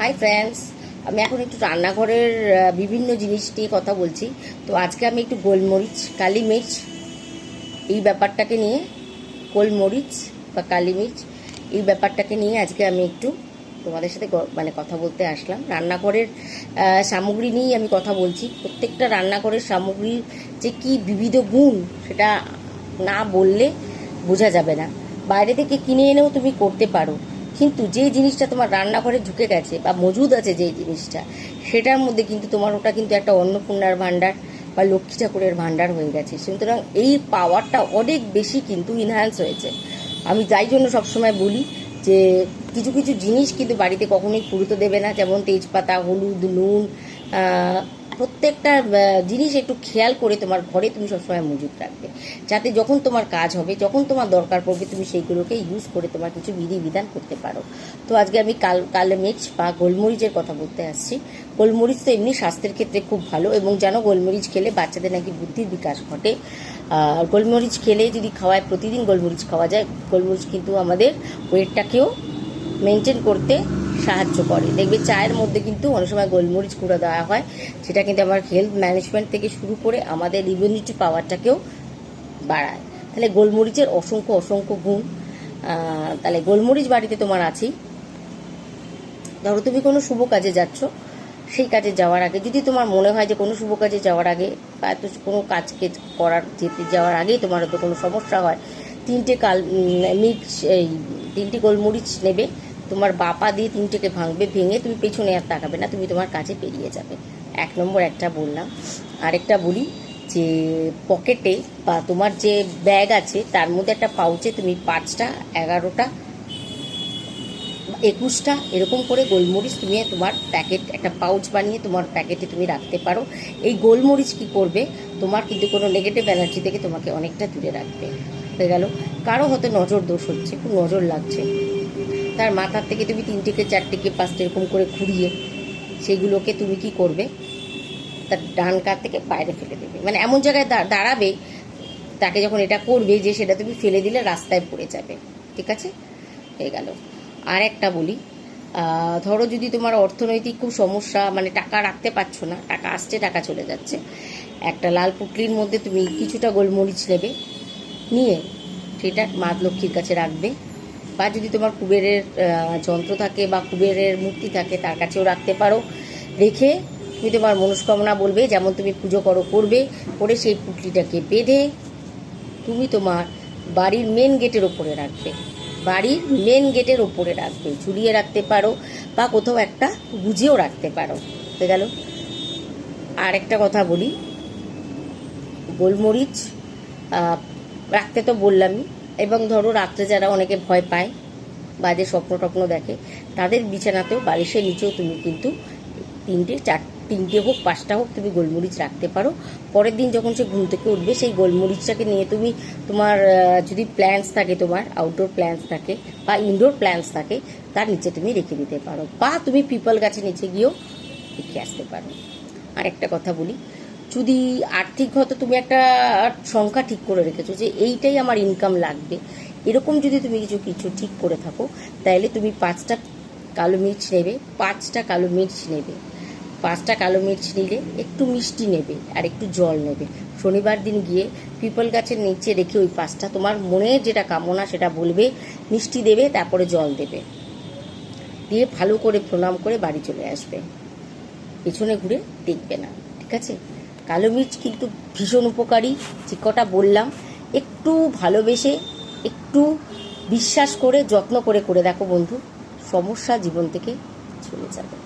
Hi friends, আমি এখন একটু রান্নাঘরের বিভিন্ন জিনিস নিয়ে কথা বলছি। তো আজকে আমি একটু গোলমরিচ, কালি মির্চ এই ব্যাপারটাকে নিয়ে, গোলমরিচ বা কালি মির্চ এই ব্যাপারটাকে নিয়ে আজকে আমি একটু তোমাদের সাথে কথা বলতে আসলাম। রান্নাঘরের সামগ্রী নিয়েই আমি কথা বলছি। প্রত্যেকটা রান্নাঘরের সামগ্রীর যে কি বিবিধ গুণ সেটা না বললে বোঝা যাবে না। বাইরে থেকে কিনে এনেও তুমি করতে পারো, কিন্তু যে জিনিসটা তোমার রান্নাঘরে ঢুকে গেছে বা মজুদ আছে যে জিনিসটা, সেটার মধ্যে কিন্তু তোমার ওটা কিন্তু একটা অন্নপূর্ণার ভাণ্ডার বা লক্ষ্মী ঠাকুরের ভাণ্ডার হয়ে গেছে। সুতরাং এই পাওয়ারটা অনেক বেশি কিন্তু ইনহ্যান্স হয়েছে। আমি তাই জন্য সবসময় বলি যে কিছু কিছু জিনিস কিন্তু বাড়িতে কখনোই পুরোতে দেবে না, যেমন তেজপাতা, হলুদ, নুন, প্রত্যেকটা জিনিস একটু খেয়াল করে তোমার ঘরে তুমি সবসময় মজুদ রাখবে, যাতে যখন তোমার কাজ হবে, যখন তোমার দরকার পড়বে, তুমি সেইগুলোকে ইউজ করে তোমার কিছু বিধিবিধান করতে পারো। তো আজকে আমি কালো মির্চ বা গোলমরিচের কথা বলতে আসছি। গোলমরিচ তো এমনি স্বাস্থ্যের ক্ষেত্রে খুব ভালো, এবং জানো গোলমরিচ খেলে বাচ্চাদের নাকি বুদ্ধির বিকাশ ঘটে। আর গোলমরিচ খেলে যদি খাওয়ায়, প্রতিদিন গোলমরিচ খাওয়া যায়, গোলমরিচ কিন্তু আমাদের ওয়েটটাকেও মেনটেন করতে সাহায্য করে। দেখবে চায়ের মধ্যে কিন্তু অনেক সময় গোলমরিচ গুঁড়ো দেওয়া হয়, সেটা কিন্তু আমার হেলথ ম্যানেজমেন্ট থেকে শুরু করে আমাদের ইমিউনিটি পাওয়ারটাকেও বাড়ায়। তাহলে গোলমরিচের অসংখ্য অসংখ্য গুণ। তাহলে গোলমরিচ বাড়িতে তোমার আছেই। ধরো তুমি কোনো শুভ কাজে যাচ্ছ, সেই কাজে যাওয়ার আগে যদি তোমার মনে হয় যে কোনো শুভ কাজে যাওয়ার আগে বা কোনো কাজকে যেতে যাওয়ার আগেই তোমার হয়তো কোনো সমস্যা হয়, তিনটে গোলমরিচ নেবে, তোমার বাপা দিয়ে তিনটেকে ভাঙবে, ভেঙে তুমি পেছনে আর তাকাবে না, তুমি তোমার কাছে পেরিয়ে যাবে। 1 নম্বর একটা বললাম। আরেকটা বলি যে পকেটে বা তোমার যে ব্যাগ আছে তার মধ্যে একটা পাউচে তুমি 5টা, 11টা, 21টা এরকম করে গোলমরিচ তুমি তোমার প্যাকেট, একটা পাউচ বানিয়ে তোমার প্যাকেটে তুমি রাখতে পারো। এই গোলমরিচ কি করবে, তোমার কিন্তু কোনো নেগেটিভ এনার্জি থেকে তোমাকে অনেকটা দূরে রাখবে। হয়ে গেল। কারো হয়তো নজর দোষ হচ্ছে, খুব নজর লাগছে, তার মাথার থেকে তুমি 3টেকে 4টেকে 5টা এরকম করে ঘুরিয়ে সেগুলোকে তুমি কি করবে, তার ডান কাত থেকে বাইরে ফেলে দেবে। মানে এমন জায়গায় দাঁড়াবে তাকে যখন এটা করবে যে সেটা তুমি ফেলে দিলে রাস্তায় পড়ে যাবে। ঠিক আছে, হয়ে গেল। আর একটা বলি, ধরো যদি তোমার অর্থনৈতিক খুব সমস্যা, মানে টাকা রাখতে পারছো না, টাকা আসছে টাকা চলে যাচ্ছে, একটা লাল পুটলির মধ্যে তুমি কিছুটা গোলমরিচ নেবে, নিয়ে সেটা মা লক্ষ্মীর কাছে রাখবে। বা যদি তোমার কুবেরের যন্ত্র থাকে বা কুবেরের মূর্তি থাকে তার কাছেও রাখতে পারো। রেখে তুমি তোমার মনস্কামনা বলবে, যেমন তুমি পুজো করবে, করে সেই পুটলিটাকে বেঁধে তুমি তোমার বাড়ির মেন গেটের ওপরে রাখবে, বাড়ির মেন গেটের ওপরে রাখবে, ঝুলিয়ে রাখতে পারো বা কোথাও একটা গুজিয়েও রাখতে পারো। হয়ে গেল। আর একটা কথা বলি, গোলমরিচ রাখতে তো বললামই, এবং ধরো রাত্রে যারা অনেকে ভয় পায়, বাজে স্বপ্ন টপ্ন দেখে, তাদের বিছানাতেও বালিশের নিচেও তুমি কিন্তু 3টে হোক 5টা হোক তুমি গোলমরিচ রাখতে পারো। পরের দিন যখন সে ঘুম থেকে উঠবে, সেই গোলমরিচটাকে নিয়ে তুমি তোমার যদি প্ল্যান্টস থাকে, তোমার আউটডোর প্ল্যান্টস থাকে বা ইনডোর প্ল্যান্টস থাকে, তার নিচে তুমি রেখে দিতে পারো, বা তুমি পিপল গাছের নিচে গিয়েও রেখে আসতে পারো। আর একটা কথা বলি, যদি আর্থিকগত তুমি একটা সংখ্যা ঠিক করে রেখেছো যে এইটাই আমার ইনকাম লাগবে, এরকম যদি তুমি কিছু ঠিক করে থাকো, তাহলে তুমি 5টা কালো মির্চ নেবে, 5টা কালো মির্চ নেবে, 5টা কালো মির্চ নিলে একটু মিষ্টি নেবে আর একটু জল নেবে। শনিবার দিন গিয়ে পিপল গাছের নিচে রেখে ওই 5টা তোমার মনের যেটা কামনা সেটা বলবে, মিষ্টি দেবে, তারপরে জল দেবে, দিয়ে ভালো করে প্রণাম করে বাড়ি চলে আসবে, পেছনে ঘুরে দেখবে না। ঠিক আছে। কালো মির্চ কিন্তু ভীষণ উপকারী। যে কটা বললাম, একটু ভালোবেসে, একটু বিশ্বাস করে, যত্ন করে করে দেখো বন্ধু, সমস্যা জীবন থেকে চলে যাবে।